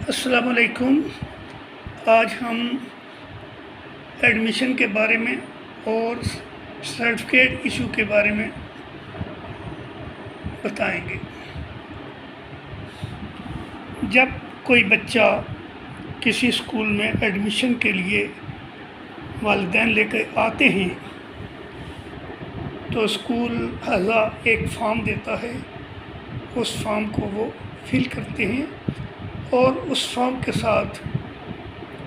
السلام علیکم۔ آج ہم ایڈمیشن کے بارے میں اور سرٹیفکیٹ ایشو کے بارے میں بتائیں گے۔ جب کوئی بچہ کسی اسکول میں ایڈمیشن کے لیے والدین لے کے آتے ہیں تو اسکول ہذا ایک فارم دیتا ہے، اس فارم کو وہ فل کرتے ہیں اور اس فارم کے ساتھ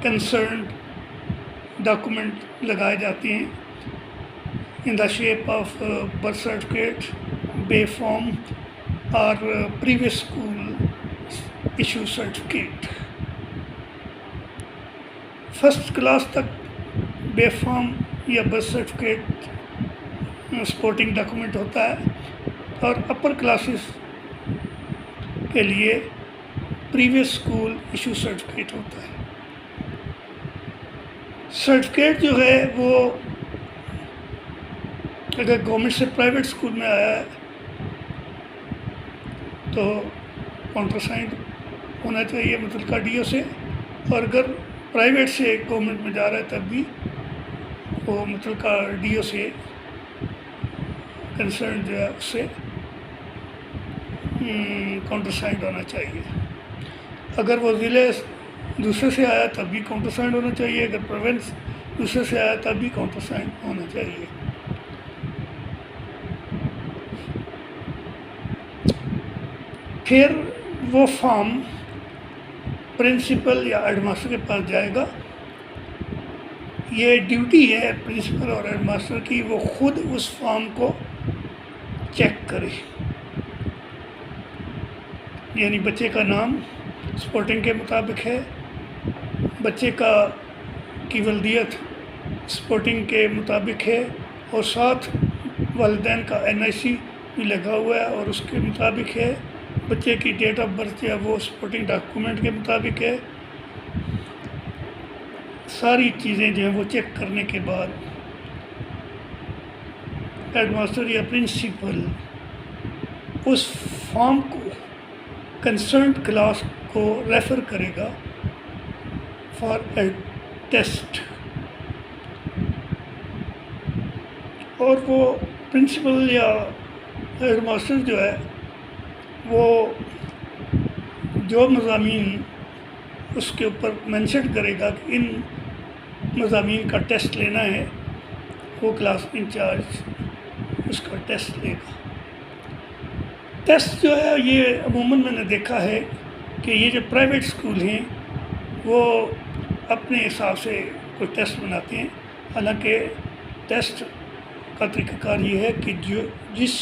کنسرنڈ ڈاکومنٹ لگائے جاتے ہیں in the shape of birth certificate, B form اور previous school issue certificate. First class تک بے فارم یا برتھ سرٹیفکیٹ سپورٹنگ ڈاکومنٹ ہوتا ہے اور اپر کلاسز کے لیے پریویس اسکول ایشو سرٹیفکیٹ ہوتا ہے۔ سرٹیفکیٹ جو ہے وہ اگر گورنمنٹ سے پرائیویٹ اسکول میں آیا ہے تو کاؤنٹر سائنڈ ہونا چاہیے متعلقہ ڈی او سے، اور اگر پرائیویٹ سے گورنمنٹ میں جا رہا ہے تب بھی وہ متعلقہ ڈی او سے کنسرن جو ہے اس سے کاؤنٹر سائنڈ ہونا چاہیے۔ اگر وہ ضلع دوسرے سے آیا تب بھی کاؤنٹر سائنڈ ہونا چاہیے، اگر پروونس دوسرے سے آیا تب بھی کاؤنٹر سائنڈ ہونا چاہیے۔ پھر وہ فارم پرنسپل یا ہیڈ ماسٹر کے پاس جائے گا۔ یہ ڈیوٹی ہے پرنسپل اور ہیڈ ماسٹر کی، وہ خود اس فارم کو چیک کرے، یعنی بچے کا نام سپورٹنگ کے مطابق ہے، بچے کی ولدیت سپورٹنگ کے مطابق ہے اور ساتھ والدین کا NIC بھی لگا ہوا ہے اور اس کے مطابق ہے، بچے کی ڈیٹ آف برتھ جو ہے وہ سپورٹنگ ڈاکومنٹ کے مطابق ہے۔ ساری چیزیں جو ہیں وہ چیک کرنے کے بعد ہیڈ ماسٹر یا پرنسپل اس فارم کو کنسرنڈ کلاس کو ریفر کرے گا فار اے ٹیسٹ، اور وہ پرنسپل یا ہیڈ ماسٹر جو ہے وہ جو مضامین اس کے اوپر مینشن کرے گا کہ ان مضامین کا ٹیسٹ لینا ہے، وہ کلاس انچارج اس کا ٹیسٹ لے گا۔ ٹیسٹ جو ہے یہ عموماً میں نے دیکھا ہے کہ یہ جو پرائیویٹ اسکول ہیں وہ اپنے حساب سے کوئی ٹیسٹ بناتے ہیں، حالانکہ ٹیسٹ کا طریقہ کار یہ ہے کہ جس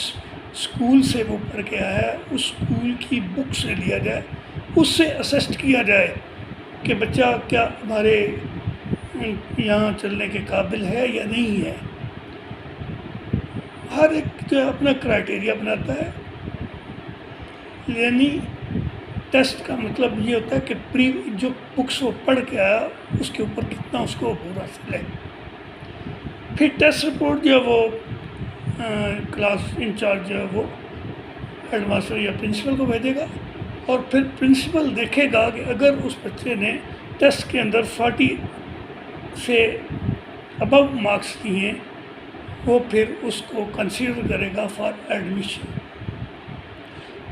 اسکول سے وہ پڑھ کے آیا ہے اس اسکول کی بک سے لیا جائے، اس سے اسسٹ کیا جائے کہ بچہ کیا ہمارے یہاں چلنے کے قابل ہے یا نہیں ہے۔ ہر ایک جو اپنا کرائٹیریا بناتا ہے، یعنی ٹیسٹ کا مطلب یہ ہوتا ہے کہ جو بکس وہ پڑھ کے آیا اس کے اوپر کتنا اس کو عبور حاصل ہے۔ پھر ٹیسٹ رپورٹ جو ہے وہ کلاس انچارج جو ہے وہ ہیڈ ماسٹر یا پرنسپل کو بھیجے گا، اور پھر پرنسپل دیکھے گا کہ اگر اس بچے نے ٹیسٹ کے اندر 40 سے ابو مارکس دیے ہیں وہ پھر اس کو کنسیڈر کرے گا فار ایڈمیشن،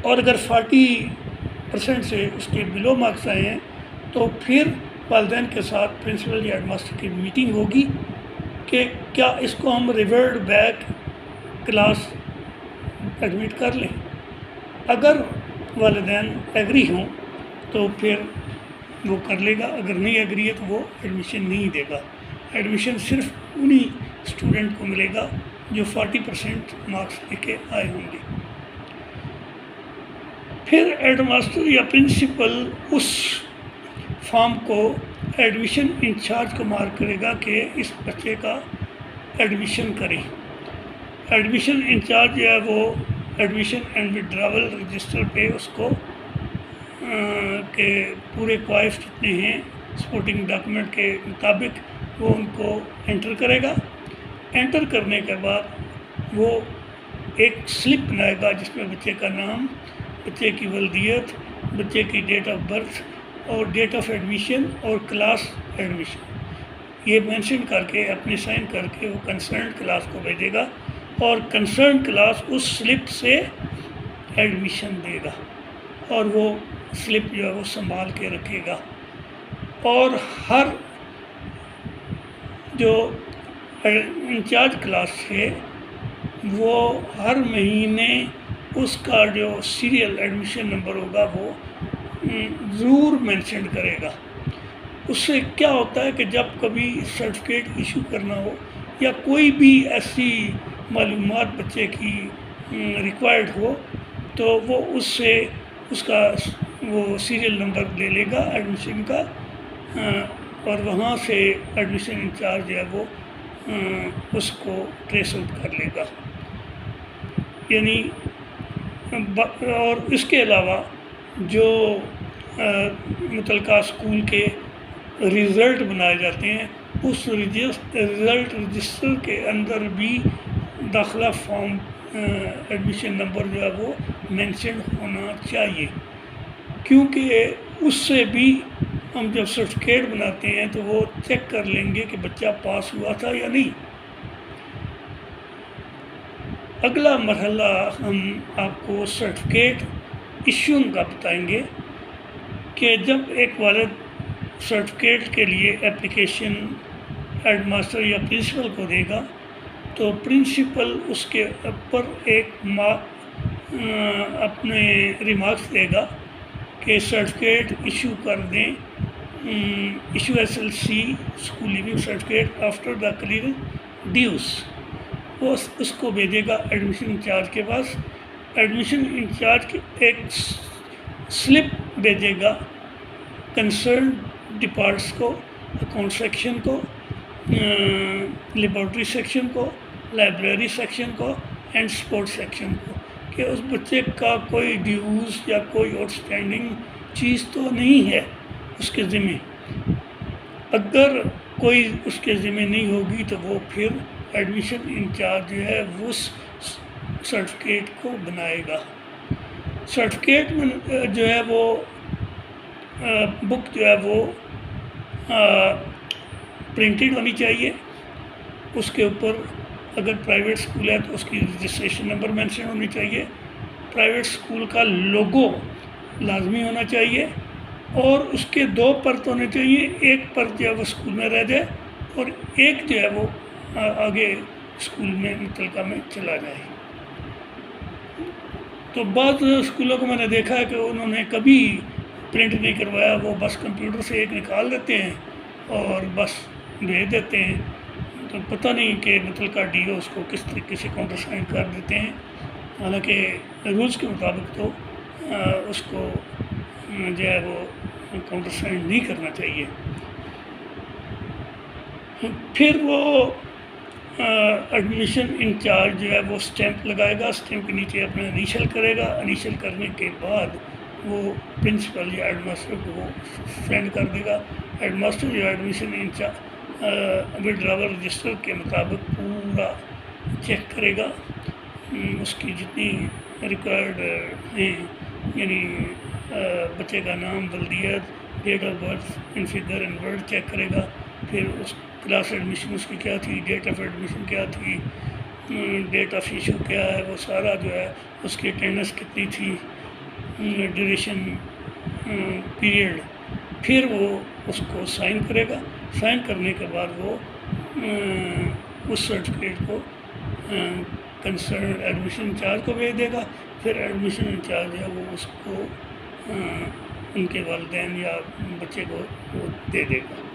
اور اگر 40% سے اس کے بلو مارکس آئے ہیں تو پھر والدین کے ساتھ پرنسپل یا ہیڈ ماسٹر کی میٹنگ ہوگی کہ کیا اس کو ہم ریورٹ بیک کلاس ایڈمٹ کر لیں۔ اگر والدین ایگری ہوں تو پھر وہ کر لے گا، اگر نہیں ایگری ہے تو وہ ایڈمیشن نہیں دے گا۔ ایڈمیشن صرف انہی اسٹوڈنٹ کو ملے گا جو 40% مارکس لے کے آئے ہوں گے۔ پھر ہیڈ ماسٹر یا پرنسپل اس فارم کو ایڈمیشن انچارج کو مارک کرے گا کہ اس بچے کا ایڈمیشن کریں۔ ایڈمیشن انچارج جو ہے وہ ایڈمیشن اینڈ وڈراول رجسٹر پہ اس کو کہ پورے کوائف کتنے ہیں سپورٹنگ ڈاکومنٹ کے مطابق وہ ان کو انٹر کرے گا۔ انٹر کرنے کے بعد وہ ایک سلپ بنائے گا جس میں بچے کا نام، بچے کی ولدیت، بچے کی ڈیٹ آف برتھ اور ڈیٹ آف ایڈمیشن اور کلاس ایڈمیشن یہ مینشن کر کے اپنے سائن کر کے وہ کنسرنڈ کلاس کو بھیجے گا، اور کنسرنڈ کلاس اس سلپ سے ایڈمیشن دے گا، اور وہ سلپ جو ہے وہ سنبھال کے رکھے گا، اور ہر جو انچارج کلاس ہے وہ ہر مہینے اس کا جو سیریل ایڈمیشن نمبر ہوگا وہ ضرور مینشن کرے گا۔ اس سے کیا ہوتا ہے کہ جب کبھی سرٹیفکیٹ ایشو کرنا ہو یا کوئی بھی ایسی معلومات بچے کی ریکوائرڈ ہو تو وہ اس سے اس کا وہ سیریل نمبر لے لے گا ایڈمیشن کا، اور وہاں سے ایڈمیشن انچارج جو ہے وہ اس کو ٹریس آؤٹ کر لے گا۔ یعنی اور اس کے علاوہ جو متعلقہ اسکول کے رزلٹ بنائے جاتے ہیں اس رزلٹ رجسٹر کے اندر بھی داخلہ فارم ایڈمیشن نمبر جو ہے وہ مینشن ہونا چاہیے، کیونکہ اس سے بھی ہم جب سرٹیفکیٹ بناتے ہیں تو وہ چیک کر لیں گے کہ بچہ پاس ہوا تھا یا نہیں۔ اگلا مرحلہ ہم آپ کو سرٹیفکیٹ ایشوئنگ کا بتائیں گے کہ جب ایک والد سرٹیفکیٹ کے لیے اپلیکیشن ہیڈ ماسٹر یا پرنسپل کو دے گا تو پرنسپل اس کے اوپر ایک اپنے ریمارکس دے گا کہ سرٹیفکیٹ ایشو کر دیں، issue SLC school leaving certificate after the clearing dues, وہ اس کو بھیجے گا ایڈمیشن انچارج کے پاس۔ ایڈمیشن انچارج ایک سلپ بھیجے گا کنسرن ڈپارٹس کو، اکاؤنٹ سیکشن کو، لیبارٹری سیکشن کو، لائبریری سیکشن کو اینڈ سپورٹ سیکشن کو، کہ اس بچے کا کوئی ڈیوز یا کوئی آؤٹ اسٹینڈنگ چیز تو نہیں ہے اس کے ذمہ۔ اگر کوئی اس کے ذمہ نہیں ہوگی تو وہ پھر ایڈمیشن انچارج جو ہے وہ سرٹیفکیٹ کو بنائے گا۔ سرٹیفکیٹ جو ہے وہ بک جو ہے وہ پرنٹڈ ہونی چاہیے، اس کے اوپر اگر پرائیویٹ اسکول ہے تو اس کی رجسٹریشن نمبر مینشن ہونی چاہیے، پرائیویٹ اسکول کا لوگو لازمی ہونا چاہیے، اور اس کے 2 پرت ہونے چاہیے، ایک پرت جو ہے وہ اسکول میں رہ جائے اور ایک جو ہے وہ آگے اسکول میں متعلقہ میں چلا جائے۔ تو بعض اسکولوں کو میں نے دیکھا ہے کہ انہوں نے کبھی پرنٹ نہیں کروایا، وہ بس کمپیوٹر سے ایک نکال دیتے ہیں اور بس بھیج دیتے ہیں، تو پتہ نہیں کہ متعلقہ ڈی او اس کو کس طریقے سے کاؤنٹر سائن کر دیتے ہیں، حالانکہ رولز کے مطابق تو اس کو جو ہے وہ کاؤنٹر سائن نہیں کرنا چاہیے۔ پھر وہ ایڈمیشن انچارج جو ہے وہ اسٹیمپ لگائے گا، اسٹیمپ کے نیچے اپنا انیشل کرے گا، انیشل کرنے کے بعد وہ پرنسپل یا ہیڈ ماسٹر کو وہ سینڈ کر دے گا۔ ہیڈ ماسٹر جو ایڈمیشن انچارج ودراول رجسٹر کے مطابق پورا چیک کرے گا، اس کی جتنی ریکوائرڈ ہیں، یعنی بچے کا نام، بلدیت، date of birth in figure and word check کرے گا، پھر اس کلاس ایڈمیشن اس کی کیا تھی، ڈیٹ آف ایڈمیشن کیا تھی، ڈیٹ آف ایشو کیا ہے، وہ سارا جو ہے اس کی اٹینڈنس کتنی تھی، ڈیوریشن پیریڈ، پھر وہ اس کو سائن کرے گا۔ سائن کرنے کے بعد وہ اس سرٹیفکیٹ کو کنسرن ایڈمیشن انچارج کو بھیج دے گا، پھر ایڈمیشن انچارج ہے وہ اس کو ان کے والدین یا بچے کو وہ دے دے گا۔